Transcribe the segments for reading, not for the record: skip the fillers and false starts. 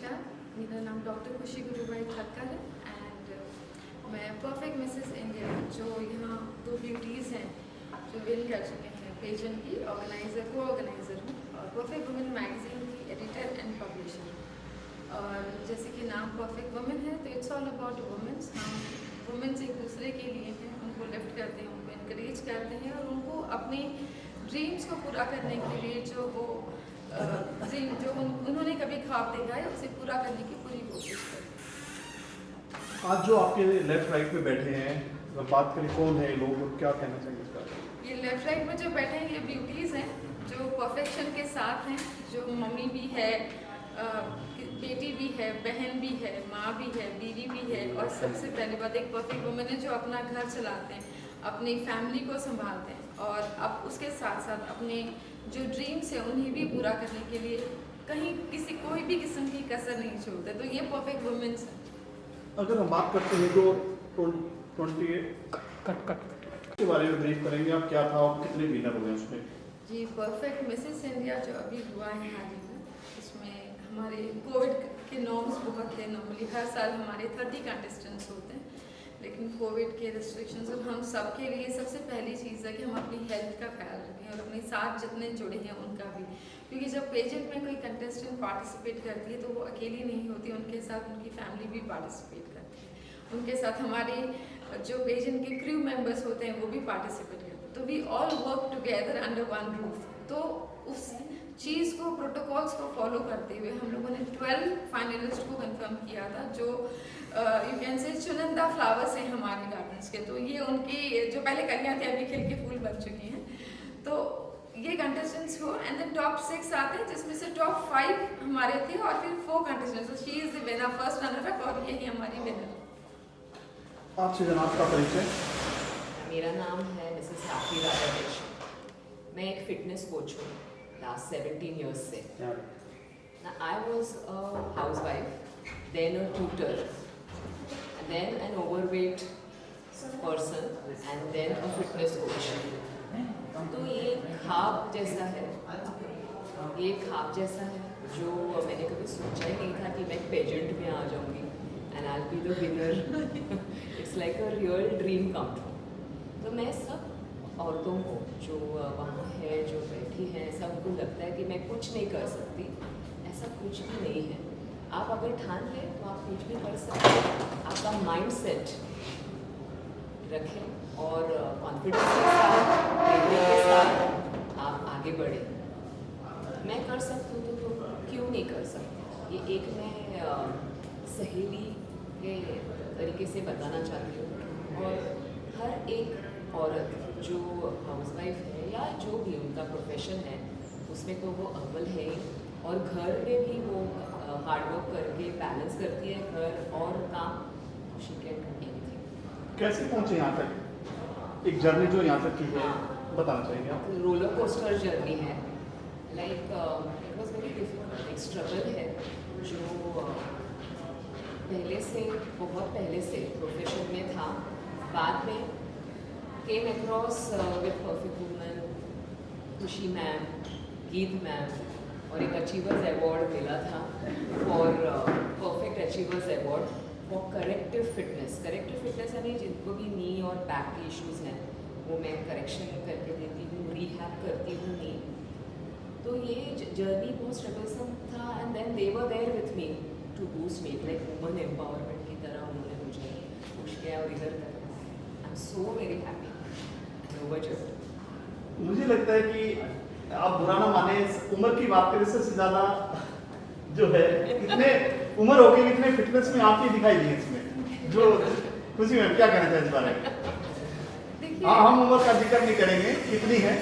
नमस्कार, मेरा नाम डॉक्टर खुशी गुरुबाई ठक्कर है एंड मैं परफेक्ट मिसेस इंडिया जो यहाँ 2 ब्यूटीज़ हैं जो विन कर चुके हैं पेजेंट की को-ऑर्गेनाइज़र हूँ और परफेक्ट वुमेन मैगजीन की एडिटर एंड पब्लिशर हूँ। और जैसे कि नाम परफेक्ट वुमेन है तो इट्स ऑल अबाउट वुमेन्स। हम वुमेन्स एक दूसरे के लिए हैं, उनको लिफ्ट करते हैं, उनको इनकरेज करते हैं और उनको अपने ड्रीम्स को पूरा करने के लिए जो वो उन्होंने कभी ख्वाब देखा है उसे पूरा करने की पूरी कोशिश करें। आज जो आपके लेफ्ट राइट में बैठे हैं, अगर बात करें कौन है लोग और क्या कहना चाहिए इसका? ये लेफ्ट राइट में जो बैठे हैं ये ब्यूटीज़ हैं जो परफेक्शन के साथ हैं, जो मम्मी भी है, बेटी भी है, बहन भी है, माँ भी है, बीवी भी है और सबसे पहली बात एक परफेक्ट वुमेन है जो अपना घर चलाते हैं, अपनी फैमिली को संभालते हैं और अब उसके साथ साथ अपने जो ड्रीम्स है उन्हें भी पूरा करने के लिए कहीं कोई भी किस्म की कसर नहीं छोड़ते। तो ये परफेक्ट वुमेन्स हैं। अगर हम बात करते हैं जो 20 के बारे में ब्रीफ करेंगे, आप क्या था और कितने विनर हुए उसमें? जी, परफेक्ट मिसेस इंडिया जो अभी हुआ है हाल ही में, इसमें हमारे कोविड के नॉर्म्स बहुत थे। नॉर्मली हर साल हमारे 30 कंटेस्टेंट्स होते हैं, लेकिन कोविड के रिस्ट्रिक्शंस और हम सब के लिए सबसे पहली चीज़ है कि हम अपनी हेल्थ का ख्याल रखें और अपने साथ जितने जुड़े हैं उनका भी, क्योंकि जब पेजेंट में कोई कंटेस्टेंट पार्टिसिपेट करती है तो वो अकेली नहीं होती, उनके साथ उनकी फैमिली भी पार्टिसिपेट करती है, उनके साथ हमारे जो पेजेंट के क्रू मेंबर्स होते हैं वो भी पार्टिसिपेट करते हैं। तो we all work together under one roof. तो उस चीज़ को, प्रोटोकॉल्स को फॉलो करते हुए हम लोगों ने 12 फाइनलिस्ट को कंफर्म किया था जो यू कैन से चुनिंदा फ्लावर्स हैं हमारे गार्डन्स के। तो ये उनकी जो पहले कलियाँ थी अभी खिल के फूल बन चुकी हैं। तो ये कंटेस्टेंट्स हो एंड देन टॉप 6 आते हैं जिसमें से टॉप 5 हमारे थे और फिर 4 कंटेस्टेंट्स। तो she is the winner, first runner up और यही हमारी विनर। आपसे जनाब का परिचय? मेरा नाम है मिसेस राखी राधाकृष्ण। मैं एक फिटनेस कोच हूँ लास्ट 17 years से। I was a housewife, then a tutor, then an overweight person, and then a fitness coach. तो ये ख्वाब जैसा है, जो मैंने कभी सोचा ही नहीं था कि मैं पेजेंट में आ जाऊँगी and I'll be the winner. It's like a real dream come true. तो मैं सब औरतों को जो वहाँ है, जो बैठी हैं, ऐसा उनको लगता है कि मैं कुछ नहीं कर सकती, ऐसा कुछ भी नहीं है। आप अगर ठान लें तो आप कुछ भी कर सकते हैं। आपका माइंड सेट रखें और कॉन्फिडेंस के साथ, प्रेरणा के साथ आप आगे बढ़ें। मैं कर सकती हूँ तो क्यों नहीं कर सकती? ये एक मैं सहेली के तरीके से बताना चाहती हूँ। और हर एक औरत जो हाउसवाइफ है या जो भी उनका प्रोफेशन है उसमें तो वो अव्वल है ही, और घर में भी वो हार्डवर्क करके बैलेंस करती है घर और काम। She can do anything. कैसे पहुंचे यहाँ तक? एक जर्नी जो यहाँ तक की है, बताना चाहेंगे आप? रोलर कोस्टर जर्नी है, like it was very difficult. एक स्ट्रगल है जो बहुत पहले से प्रोफेशन में था। बाद में came across with perfect woman, खुशी मैम, गीत मैम, और एक अचीवर्स अवार्ड मिला था for perfect achievers award for corrective fitness यानी जिनको भी नी और बैक के इश्यूज़ हैं वो मैं करेक्शन करके देती हूँ, रिहैब करती हूँ नी। तो ये जर्नी बहुत स्ट्रगलसम था and then they were there with me to boost me, like woman empowerment की तरह उन्होंने मुझे पुश किया और इधर तक। I am so very happy. मुझे लगता है कि आप बुरा ना माने, उम्र की बात करें से ज़्यादा जो है इतने उम्र हो गई, इतने फिटनेस में आप ही दिखाई दिए इसमें। जो खुशी मैम क्या कहना चाहिए इस बारे में? हाँ, हम उम्र का जिक्र नहीं करेंगे, कितनी है।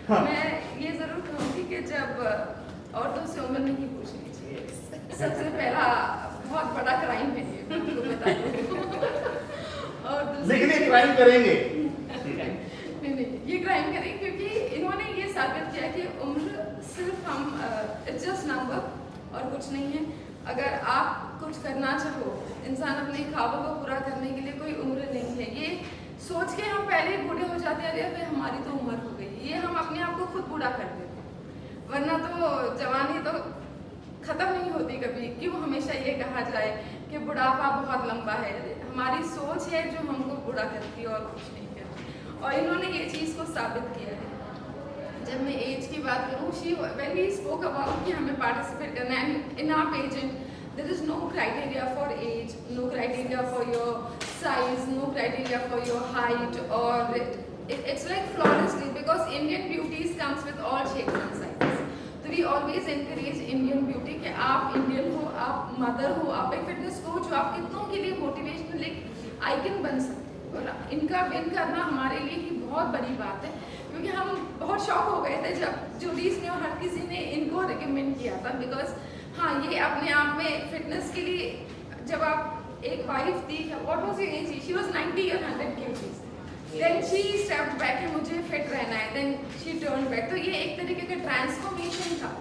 हाँ। मैं ये ज़रूर कहूँगी कि जब औरतों से उम्र नहीं पूछनी चाहिए, सबसे पहला बहुत बड़ा क्राइम है ये, मैं आपको बता दूँ। और लेकिन ये क्राइम करेंगे नहीं, ये क्राइम करेंगे क्योंकि इन्होंने ये साबित किया कि उम्र सिर्फ हम इट्स जस्ट नंबर और कुछ नहीं है। अगर आप कुछ करना चाहो, इंसान अपने ख्वाबों को पूरा करने के लिए कोई उम्र नहीं है। ये सोच के हम पहले ही बूढ़े हो जाते हैं, अरे भाई हमारी तो उम्र हो गई, ये हम अपने आप को खुद बूढ़ा कर देते हैं। वरना तो जवानी तो ख़त्म नहीं होती कभी क्यों हमेशा ये कहा जाए कि बुढ़ापा बहुत लंबा है। हमारी सोच है जो हमको बुढ़ा करती है और कुछ नहीं करती, और इन्होंने ये चीज़ को साबित किया है। जब मैं एज की बात करूँ, when we spoke about कि हमें पार्टिसिपेट करना है, in our pageant there is no criteria for age, no criteria for your size, no criteria for your height, or it's like flawlessly, because Indian beauties comes with all shapes and sizes. तो we always encourage Indian beauty कि आप Indian हो, आप mother हो, आप एक fitness coach हो, आप कितनों के लिए मोटिवेशनल एक आइकन बन सकते हो। और इनका विन करना हमारे लिए ही बहुत बड़ी बात है, क्योंकि हम बहुत शॉक हो गए थे जब जूडीज ने और हर किसी ने इनको रिकमेंड किया था। बिकॉज हाँ, ये अपने आप में फिटनेस के लिए, जब आप एक वाइफ थी, what was your age, she was 90 और 100 kgs, then she stepped back कि मुझे फिट रहना है, देन शी टर्न बैक। तो ये एक तरीके का ट्रांसफॉर्मेशन था,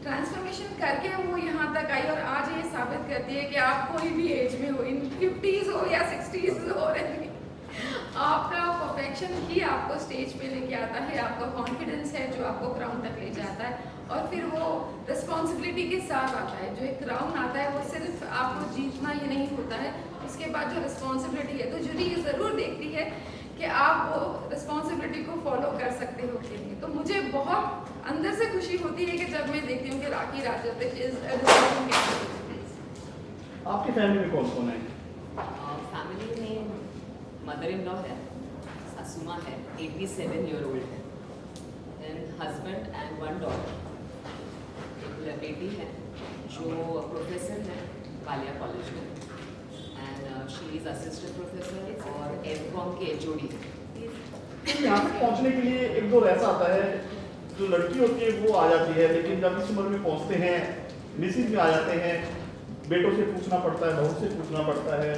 ट्रांसफॉर्मेशन करके वो यहाँ तक आई, और आज ये साबित करती है कि आप कोई भी एज में हो, इन 50s हो या 60s हो, आपका परफेक्शन ही आपको स्टेज पे लेके आता है, आपका कॉन्फिडेंस है जो आपको क्राउन तक ले जाता है, और फिर वो रिस्पॉन्सिबिलिटी के साथ आता है। जो एक क्राउन आता है वो सिर्फ आपको जीतना ही नहीं होता है, उसके बाद जो रिस्पॉन्सिबिलिटी है, तो जूरी ये ज़रूर देखती है कि आप वो रिस्पॉन्सिबिलिटी को फॉलो कर सकते हो कि नहीं। तो मुझे बहुत अंदर से खुशी होती है कि जब मैं देखती हूँ कि राखी राजपूत इज आपकी फैमिली में कौन कौन है? फैमिली में मदर इन लॉ है, सासू माँ है, 87 ईयर ओल्ड है, देन हस्बैंड एंड 1 डॉटर, एक बेटी है जो प्रोफेसर है वालिया कॉलेज में, and she is assistant professor और एमकॉम के एचओडी है। यहाँ तक पहुँचने के लिए एक दो ऐसा आता है, जो लड़की होती है वो आ जाती है, लेकिन जब इस उम्र में पहुँचते हैं, मिसिज में आ जाते हैं, बेटों से पूछना पड़ता है, बहू से पूछना पड़ता है,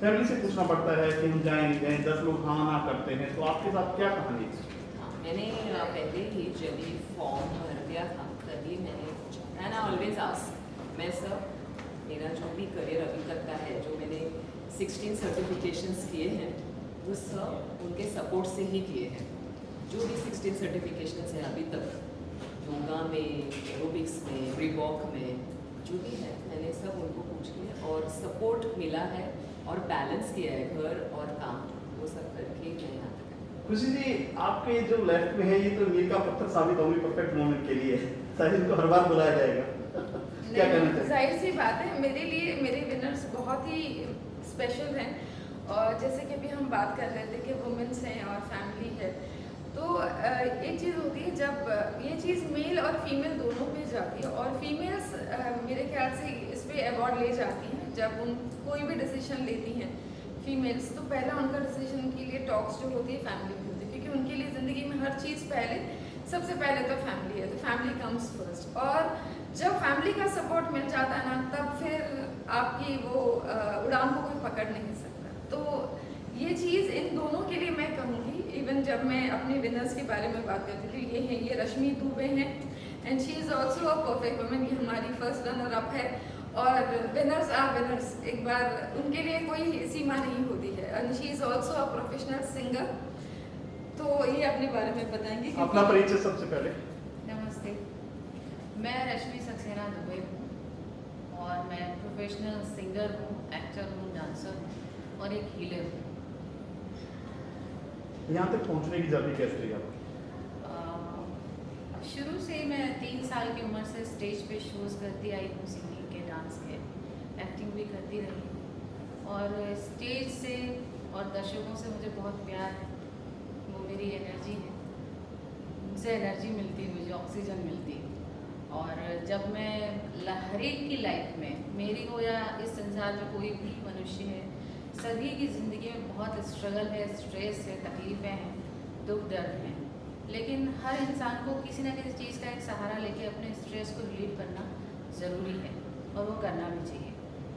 फैमिली से पूछना पड़ता है कि हम जाएं नहीं जाएं, 10 लोग हाँ ना करते हैं। तो आपके साथ क्या कहानी है? मैंने पहले ही जब ये फॉर्म भर दिया था तभी मैंने पूछा, एंड आई ऑलवेज आस्क, मैं सब मेरा जो भी करियर अभी तक का है, जो मैंने 16 सर्टिफिकेशंस किए हैं, वो सब उनके सपोर्ट से ही किए हैं। जो भी 16 सर्टिफिकेशंस हैं अभी तक, योगा में, एरोबिक्स में, रीबॉक में, जो भी है मैंने सब उनको पूछ लिया और सपोर्ट मिला है, और बैलेंस किया है घर और काम, वो सब करके मैं यहाँ तक आई। खुशी जी, आपके जो लेफ्ट में है ये तो मील का पत्थर साबित होंगे परफेक्ट मोमेंट के लिए, शायद इनको हर बार बुलाया जाएगा। क्या कहना चाहिए? जाहिर सी बात है, मेरे लिए मेरे विनर्स बहुत ही स्पेशल हैं, और जैसे कि अभी हम बात कर रहे थे कि वुमेन्स हैं और फैमिली है, तो एक चीज़ होती है जब ये चीज़ मेल और फीमेल दोनों पे जाती है, और फीमेल्स मेरे ख्याल से इस पे अवार्ड ले जाती हैं जब उन कोई भी डिसीजन लेती हैं फीमेल्स, तो पहला उनका डिसीजन के लिए टॉक्स जो होती है फैमिली में होती है, क्योंकि उनके लिए ज़िंदगी में हर चीज़ पहले, सबसे पहले तो फैमिली है, तो फैमिली कम्स फर्स्ट। और जब फैमिली का सपोर्ट मिल जाता है ना, तब फिर आपकी वो उड़ान को कोई पकड़ नहीं सकता। तो ये चीज़ इन दोनों के लिए मैं कहूँगी। इवन जब मैं अपने विनर्स के बारे में बात करती थी, ये हैं, ये रश्मि दुबे हैं, and she is also a perfect women, ये हमारी फर्स्ट रनर अप है, और विनर्स आर विनर्स, एक बार उनके लिए कोई सीमा नहीं होती है, and she is also a professional singer. तो ये अपने बारे में बताएंगे। अपना परिचय सबसे पहले। नमस्ते, मैं रश्मि सक्सेना दुबे हूँ और मैं प्रोफेशनल सिंगर हूँ, एक्टर हूँ, डांसर हूँ और एक हीलर हूँ। यहाँ तक पहुँचने की जर्नी कैसे रही आपकी? शुरू से मैं 3 साल की उम्र से स्टेज पे शोज़ करती आई हूँ, सिंगिंग के, डांस के, एक्टिंग भी करती रही, और स्टेज से और दर्शकों से मुझे बहुत प्यार है, वो मेरी एनर्जी है, उनसे एनर्जी मिलती है, मुझे ऑक्सीजन मिलती है। और जब मैं हर एक की लाइफ में, मेरी हो या इस संसार में कोई भी मनुष्य है, सभी की ज़िंदगी में बहुत स्ट्रगल है, स्ट्रेस है, तकलीफ़ें हैं, दुख दर्द हैं, लेकिन हर इंसान को किसी न किसी चीज़ का एक सहारा लेके अपने स्ट्रेस को रिलीव करना ज़रूरी है, और वो करना भी चाहिए।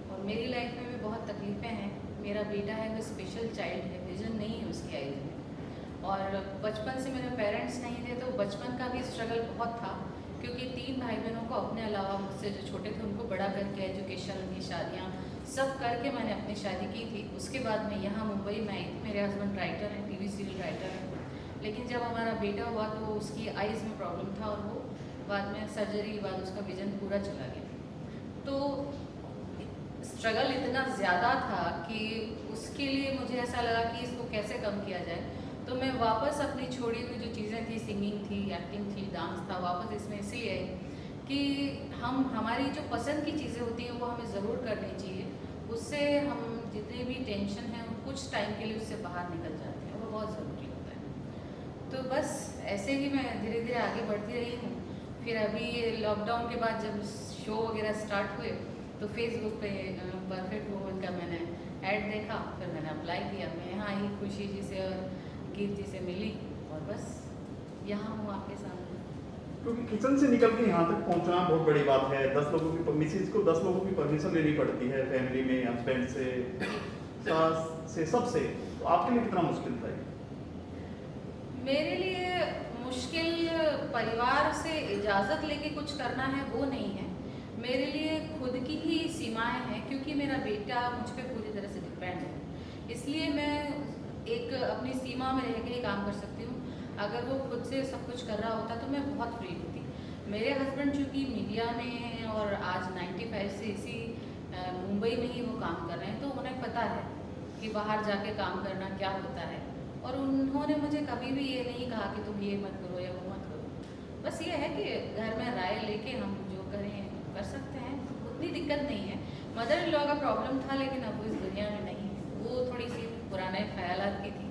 और मेरी लाइफ में भी बहुत तकलीफ़ें हैं। मेरा बेटा है, वो स्पेशल चाइल्ड है, विजन नहीं है उसकी आइज़ में, और बचपन से मेरे पेरेंट्स नहीं थे, तो बचपन का भी स्ट्रगल बहुत था, क्योंकि 3 भाई बहनों को अपने अलावा मुझसे जो छोटे थे उनको बड़ा करके एजुकेशन, उनकी शादियाँ सब करके मैंने अपनी शादी की थी। उसके बाद मैं यहाँ मुंबई में आई थी। मेरे हस्बैंड राइटर हैं, टीवी सीरियल राइटर हैं, लेकिन जब हमारा बेटा हुआ तो उसकी आइज़ में प्रॉब्लम था, और वो बाद में सर्जरी के बाद उसका विजन पूरा चला गया। तो स्ट्रगल इतना ज़्यादा था कि उसके लिए मुझे ऐसा लगा कि इसको कैसे कम किया जाए। तो मैं वापस अपनी छोड़ी हुई जो चीज़ें थी, सिंगिंग थी, एक्टिंग थी, डांस था, वापस इसमें इसलिए आई कि हमारी जो पसंद की चीज़ें होती हैं वो हमें ज़रूर करनी चाहिए। उससे हम जितने भी टेंशन हैं कुछ टाइम के लिए उससे बाहर निकल जाते हैं, वो बहुत ज़रूरी होता है। तो बस ऐसे ही मैं धीरे धीरे आगे बढ़ती रही हूँ। फिर अभी लॉकडाउन के बाद जब शो वगैरह स्टार्ट हुए तो फेसबुक पे परफेक्ट वुमन का मैंने ऐड देखा, फिर मैंने अप्लाई किया। मैं यहाँ आई खुशी जी से और गीत जी से मिली और बस यहाँ हूँ आपके सामने। क्योंकि किचन से निकल के यहाँ तक पहुँचना बहुत बड़ी बात है। 10 लोगों की मिसेज को 10 लोगों की परमिशन लेनी पड़ती है, फैमिली में, हस्बैंड से, सास से, सबसे। तो आपके लिए कितना मुश्किल था ये? मेरे लिए मुश्किल परिवार से इजाज़त लेके कुछ करना है वो नहीं है, मेरे लिए खुद की ही सीमाएं हैं, क्योंकि मेरा बेटा मुझ पर पूरी तरह से डिपेंड है। इसलिए मैं एक अपनी सीमा में रह के ही काम कर सकती हूँ। अगर वो खुद से सब कुछ कर रहा होता तो मैं बहुत फ्री होती। मेरे हस्बैंड चूँकि मीडिया में हैं और आज 95 से इसी मुंबई में ही वो काम कर रहे हैं, तो उन्हें पता है कि बाहर जाके काम करना क्या होता है। और उन्होंने मुझे कभी भी ये नहीं कहा कि तुम ये मत करो या वो मत करो। बस ये है कि घर में राय लेके हम जो करें कर सकते हैं, उतनी दिक्कत नहीं है। मदर इन लॉ का प्रॉब्लम था, लेकिन अब वो इस दुनिया में नहीं है। वो थोड़ी सी पुराने ख्यालात की थी,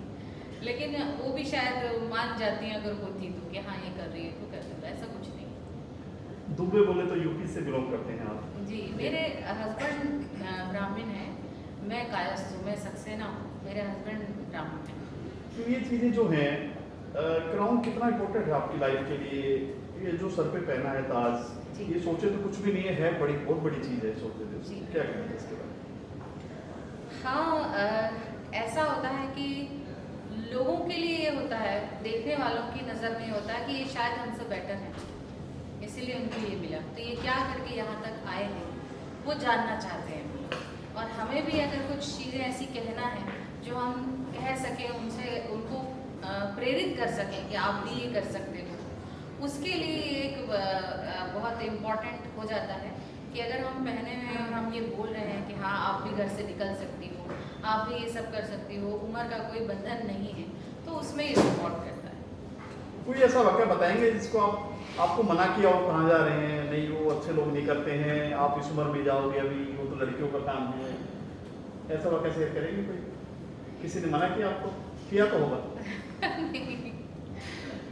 लेकिन वो भी शायद मान जाती हैं अगर होती तो, कि हाँ ये कर रही है तो कर रही है, ऐसा कुछ नहीं। दुबे बोले तो यूपी से बिलोंग करते हैं आप? जी, मेरे हस्बैंड ब्राह्मण हैं, मैं कायस्थ हूँ, मैं सक्सेना हूँ, मेरे हस्बैंड ब्राह्मण हैं। तो ये चीज़ें जो हैं, क्राउन कितना इम्पोर्टेंट है आपकी लाइफ के लिए? ये जो सर पे पहना है ताज, जी। ये सोचे तो कुछ भी नहीं है, बड़ी बहुत बड़ी चीज़ है सोचते थे। जी। क्या कहना है इसके बारे में? हाँ, ऐसा होता है कि लोगों के लिए ये होता है, देखने वालों की नज़र में होता है कि ये शायद हमसे बेटर है, इसीलिए उनको ये मिला। तो ये क्या करके यहाँ तक आए हैं वो जानना चाहते हैं। और हमें भी अगर कुछ चीज़ें ऐसी कहना है जो हम कह सकें, उनसे उनको प्रेरित कर सकें कि आप भी ये कर सकते हो, उसके लिए एक बहुत इम्पॉर्टेंट हो जाता है कि अगर हम पहने हुए हैं और हम ये बोल रहे हैं कि हाँ आप भी घर से निकल सकती हो, आप भी ये सब कर सकती हो, उम्र का कोई बंधन नहीं है, तो उसमें ये सपोर्ट करता है। कोई ऐसा वाक़या बताएंगे जिसको आपको मना किया हो, कहाँ जा रहे हैं, नहीं वो अच्छे लोग नहीं करते हैं, आप इस उम्र में जाओगे, अभी वो तो लड़कियों का काम है, ऐसा वाक़या शेयर करेंगे? कोई किसी ने मना किया आपको? किया तो होगा।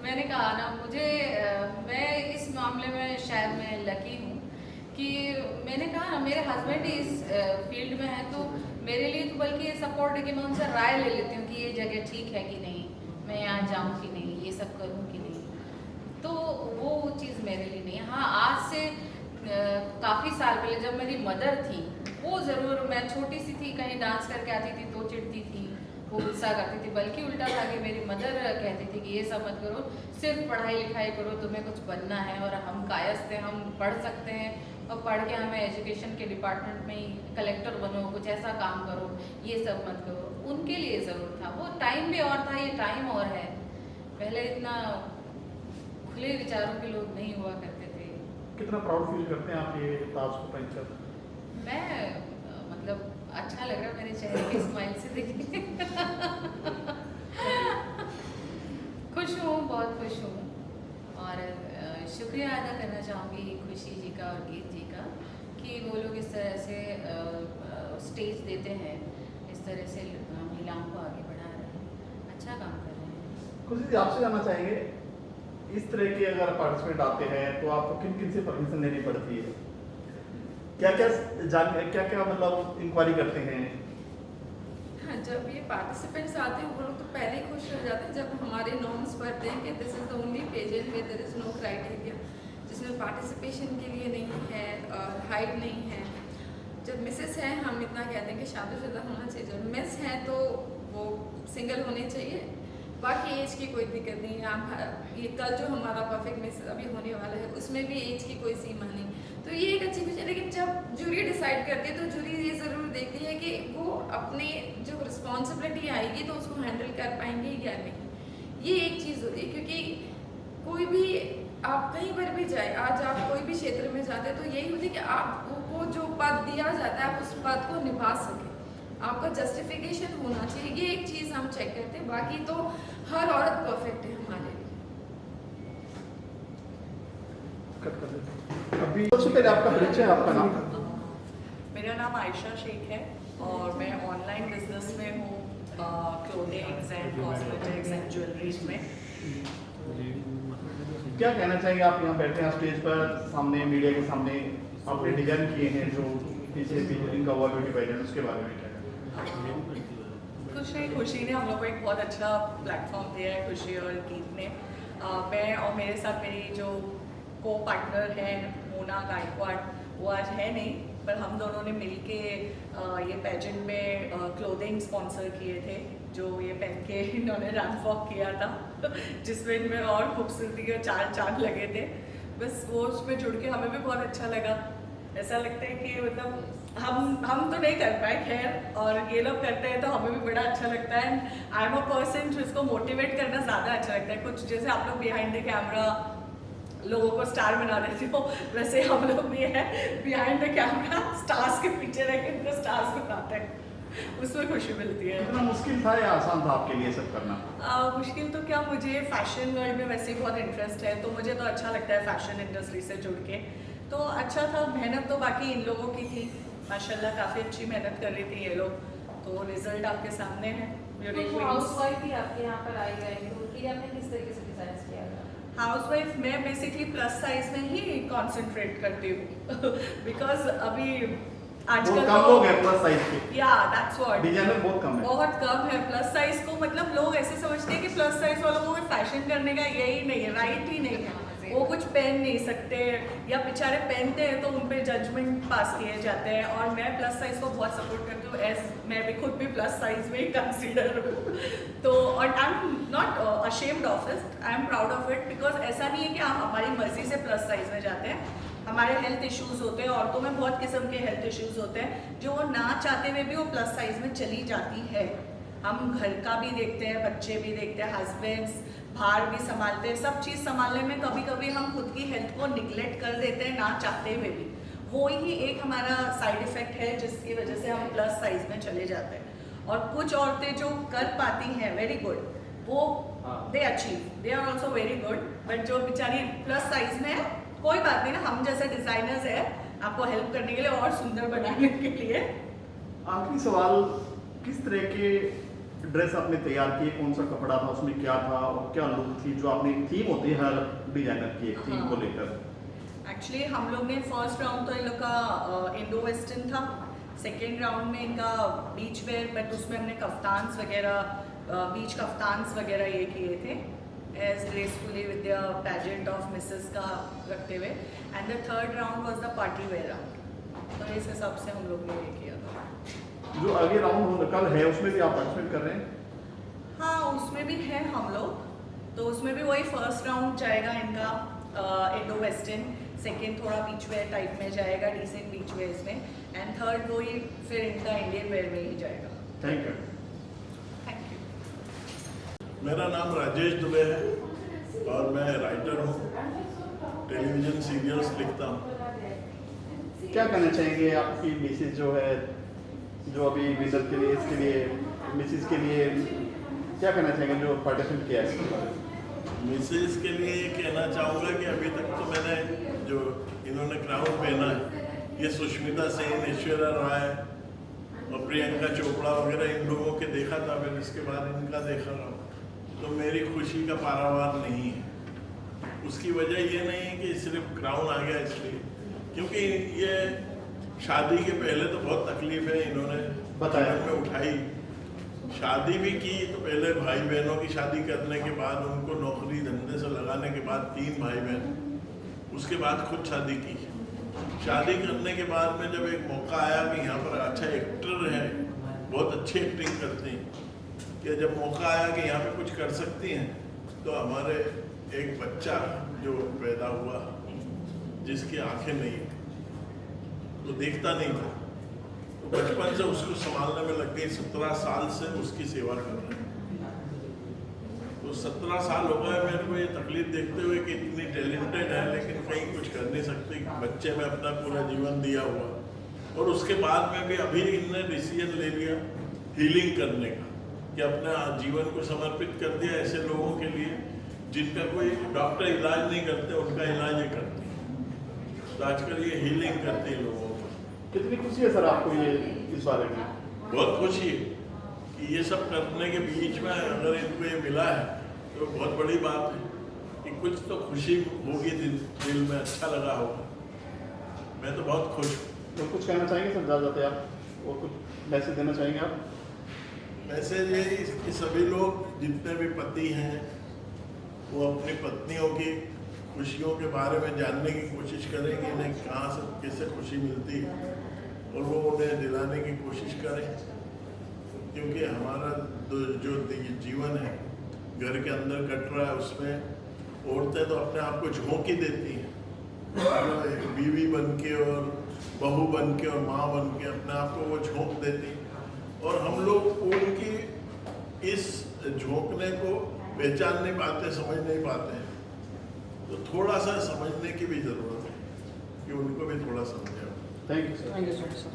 मैंने कहा ना, मुझे मैं इस मामले में शायद मैं लकी हूँ कि मैंने कहा ना, मेरे हस्बैंड ही इस फील्ड में है, तो मेरे लिए तो बल्कि ये सपोर्ट है कि मैं उनसे राय ले लेती हूँ कि ये जगह ठीक है कि नहीं, मैं यहाँ जाऊँ कि नहीं, ये सब करूँ कि नहीं। तो वो चीज़ मेरे लिए नहीं है। हाँ, आज से काफ़ी साल पहले जब मेरी मदर थी, वो ज़रूर, मैं छोटी सी थी, कहीं डांस करके आती थी तो चिढ़ती थी, वो गुस्सा करती थी। बल्कि उल्टा था कि मेरी मदर कहती थी कि ये सब मत करो, सिर्फ पढ़ाई लिखाई करो, तुम्हें कुछ बनना है और हम कायस्थ हैं, हम पढ़ सकते हैं और पढ़ के हमें एजुकेशन के डिपार्टमेंट में ही कलेक्टर बनो, कुछ ऐसा काम करो, ये सब मत करो। उनके लिए ज़रूर था, वो टाइम भी और था, ये टाइम और है। पहले इतना खुले विचारों के लोग नहीं हुआ करते थे। कितना प्राउड फील करते हैं आप ये ताज को पहनकर? मैं मतलब अच्छा लग रहा मेरे चेहरे के स्माइल से देख के। खुश हूँ, बहुत खुश हूँ और शुक्रिया अदा करना चाहूँगी खुशी जी का और गीत जी का कि वो लोग इस तरह से स्टेज देते हैं, इस तरह से महिलाओं को आगे बढ़ा रहे हैं, अच्छा काम कर रहे हैं। खुशी जी, आपसे जानना चाहेंगे, इस तरह के अगर पार्टिसिपेंट आते हैं तो आपको किन किन से परमिशन लेनी पड़ती है? क्या क्या मतलब इंक्वायरी करते हैं? हाँ, जब ये पार्टिसिपेंट्स आते हैं वो लोग तो पहले ही खुश हो जाते हैं जब हमारे नॉर्म्स पढ़ते हैं कि this is the only pageant where there is no criteria, जिसमें पार्टिसिपेशन के लिए नहीं है और हाइट नहीं है। जब मिसेस हैं, हम इतना कहते हैं कि शादीशुदा होना चाहिए, जब मिस हैं तो वो सिंगल होने चाहिए, बाकी एज की कोई दिक्कत नहीं है। आप ये कल जो हमारा परफेक्ट मिस अभी होने वाला है उसमें भी एज की कोई सीमा नहीं, तो ये एक अच्छी चीज़ है। लेकिन जब जूरी डिसाइड करती है तो जूरी ये ज़रूर देखती है कि वो अपने जो रिस्पॉन्सिबिलिटी आएगी तो उसको हैंडल कर पाएंगे या नहीं। ये एक चीज़ होती है, क्योंकि कोई भी आप कहीं पर भी जाए, आज आप कोई भी क्षेत्र में जाते हैं तो यही होती है कि आपको जो पद दिया जाता है आप उस पद को निभा सकें, आपका जस्टिफिकेशन होना चाहिए। ये एक चीज़ हम चेक करते हैं, बाकी तो हर औरत परफेक्ट है हमारे लिए। कट कर देते हैं। अभी सबसे पहले आपका परिचय, आपका नाम। मेरा नाम आयशा शेख है और मैं ऑनलाइन बिजनेस में हूँ, clothings and cosmetics and jewelleries में। क्या कहना चाहेंगे आप यहाँ बैठे हैं स्टेज पर, सामने मीडिया के सामने आपने डिजाइन किए हैं जो पीछे इनका हुआ ब्यूटी पैलेट, उसके बारे में क्या कहना? खुशी ने हम लोग को एक बहुत अच्छा प्लेटफॉर्म दिया है, खुशी और गीत ने। मैं और मेरे साथ मेरी जो को पार्टनर है मोना गायकवाड़, वो आज है नहीं, पर हम दोनों ने मिलके ये पेजेंट में क्लोथिंग स्पॉन्सर किए थे, जो ये पहन के इन्होंने रैंप वॉक किया था जिसमें इनमें और खूबसूरती के 4 चांद लगे थे। बस वो उसमें जुड़ के हमें भी बहुत अच्छा लगा। ऐसा लगता है कि मतलब हम तो नहीं कर पाए खैर, और ये लोग करते हैं तो हमें भी बड़ा अच्छा लगता है। आई एम अ पर्सन जिसको मोटिवेट करना ज़्यादा अच्छा लगता है। कुछ जैसे आप लोग बिहाइंड द कैमरा लोगों को स्टार बना देते हो, वैसे हम लोग भी हैं बिहाइंड द कैमरा स्टार्स के पीछे रह के उनको स्टार्स बनाते हैं, उसमें खुशी मिलती है। इतना मुश्किल था या आसान था आपके लिए सब करना? मुश्किल तो क्या, मुझे फैशन वर्ल्ड में वैसे ही बहुत इंटरेस्ट है, तो मुझे तो अच्छा लगता है फैशन इंडस्ट्री से जुड़ के, तो अच्छा था। मेहनत तो बाकी इन लोगों की थी, माशाल्लाह काफ़ी अच्छी मेहनत कर रही थी ये लोग, तो रिजल्ट आपके सामने है। हाउसवाइफ भी आपके यहाँ पर आई गई, तो उनके लिए आपने किस तरीके से डिजाइन किया था? हाउसवाइफ मैं बेसिकली प्लस साइज में ही कॉन्सेंट्रेट करती हूँ बिकॉज अभी आजकल कम लोग हैं प्लस साइज के, या दैट्स व्हाट, डिजाइनर बहुत कम है। बहुत कम है प्लस साइज को। मतलब लोग ऐसे समझते हैं कि प्लस साइज वालों को फैशन करने का यही नहीं है, राइट ही नहीं है, वो कुछ पहन नहीं सकते या बेचारे पहनते हैं तो उन पे जजमेंट पास किए जाते हैं। और मैं प्लस साइज को बहुत सपोर्ट करती हूँ, एज मैं भी खुद भी प्लस साइज में ही कंसीडर हूँ। तो और I am not ashamed of it, I am proud of it, because ऐसा नहीं है कि हम हमारी मर्जी से प्लस साइज में जाते हैं। हमारे हेल्थ इश्यूज होते हैं, औरतों में बहुत किस्म के हेल्थ इश्यूज होते हैं जो वो ना चाहते हुए भी वो प्लस साइज में चली जाती है। हम घर का भी देखते हैं, बच्चे भी देखते हैं, हस्बैंड्स बाहर भी संभालते हैं, सब चीज़ संभालने में कभी कभी हम खुद की हेल्थ को निगलेक्ट कर देते हैं ना चाहते हुए भी। वो ही एक हमारा साइड इफेक्ट है जिसकी वजह से हम प्लस साइज में चले जाते हैं। और कुछ औरतें जो कर पाती हैं वेरी गुड, वो they achieve, they are also very good, but जो बेचारी प्लस साइज में है, कोई बात नहीं ना, हम जैसे डिजाइनर्स है आपको हेल्प करने के लिए और सुंदर बनाने के लिए। आखिरी सवाल, किस तरह के ड्रेस आपने तैयार किए, कौन सा कपड़ा था, उसमें क्या था और क्या लुक थी, जो आपने थीम होती है हर डिजाइनर की एक थीम को लेकर? एक्चुअली हम लोग ने फर्स्ट राउंड तो इन लोग का इंडो वेस्टर्न था, सेकेंड राउंड में इनका बीच वेयर, बट उसमें हमने कफ्तान्स वगैरह, बीच कफ्तान्स वगैरह ये किए थे as gracefully with the pageant of Mrs का रखते हुए। And the third round was the party wear round, तो इस हिसाब से हम लोग ने ये किया था। जो आगे राउंड कल है उसमें भी आप पार्टिसिपेट कर रहे हैं? हाँ, उसमें भी है हम लोग, तो उसमें भी वही फर्स्ट राउंड जाएगा इनका इंडो वेस्टर्न, सेकेंड थोड़ा बीच वेयर टाइप में जाएगा, डिसेंट बीच वेयर्स में, एंड थर्ड वही फिर इनका इंडियन वेयर में ही जाएगा। Thank you. Thank you. मेरा नाम राजेश दुबे है और मैं राइटर हूँ, टेलीविज़न सीरियल्स लिखता हूँ। क्या कहना चाहेंगे आपकी मिसेज जो है, जो अभी विनर के लिए, इसके लिए मिसेज के लिए क्या कहना चाहेंगे जो पार्टिसिपेट किया है इसके बारे में? मिसेज के लिए ये कहना चाहूँगा कि अभी तक तो मैंने जो इन्होंने क्राउन पहना है, ये सुष्मिता सेन, ऐश्वर्या राय और प्रियंका चोपड़ा वगैरह इन लोगों के देखा था, फिर इसके बाद इनका देखा रहा, तो मेरी खुशी का पारावार नहीं है। उसकी वजह ये नहीं है कि सिर्फ क्राउन आ गया इसलिए, क्योंकि ये शादी के पहले तो बहुत तकलीफ है इन्होंने बताया में उठाई। शादी भी की तो पहले भाई बहनों की शादी करने के बाद उनको नौकरी धंधे से लगाने के बाद 3 भाई बहन, उसके बाद खुद शादी की। शादी करने के बाद में जब एक मौका आया कि यहाँ पर अच्छा एक्टर है, बहुत अच्छी एक्टिंग करते हैं, कि जब मौका आया कि यहाँ पे कुछ कर सकती हैं, तो हमारे एक बच्चा जो पैदा हुआ जिसकी आंखें नहीं, तो देखता नहीं था, तो बचपन से उसको संभालने में लग गई, 17 साल से उसकी सेवा कर रहे हैं। तो 17 साल हो गए मेरे को ये तकलीफ देखते हुए कि इतनी टैलेंटेड है लेकिन कहीं कुछ कर नहीं सकती, बच्चे में अपना पूरा जीवन दिया हुआ, और उसके बाद में भी अभी इनने डिसीजन ले लिया हीलिंग करने का, कि अपना जीवन को समर्पित कर दिया ऐसे लोगों के लिए जिनका कोई डॉक्टर इलाज नहीं करते, उनका इलाज ये करती है। तो आजकल ये हीलिंग करती है लोगों को। कितनी खुशी है सर आपको ये इस बारे में? बहुत खुशी है कि ये सब करने के बीच में अगर इनको ये मिला है तो बहुत बड़ी बात है कि कुछ तो खुशी होगी, दिल में अच्छा लगा होगा। मैं तो बहुत खुश हूँ। तो कुछ कहना चाहेंगे सर जाते आप, और कुछ मैसेज देना चाहेंगे आप? मैसेज ये कि सभी लोग जितने भी पति हैं वो अपनी पत्नियों की खुशियों के बारे में जानने की कोशिश करें कि इन्हें कहाँ से कैसे खुशी मिलती है, और वो उन्हें दिलाने की कोशिश करें, क्योंकि हमारा जो जीवन है घर के अंदर कट रहा है उसमें औरतें तो अपने आप को झोंक ही देती हैं, बीवी बन के और बहू बन के और माँ बन के अपने आप को वो झोंक देती, और हम लोग उनकी इस झोंकने को पहचान नहीं पाते, समझ नहीं पाते हैं। तो थोड़ा सा समझने की भी ज़रूरत है कि उनको भी थोड़ा समझें। Thank you sir.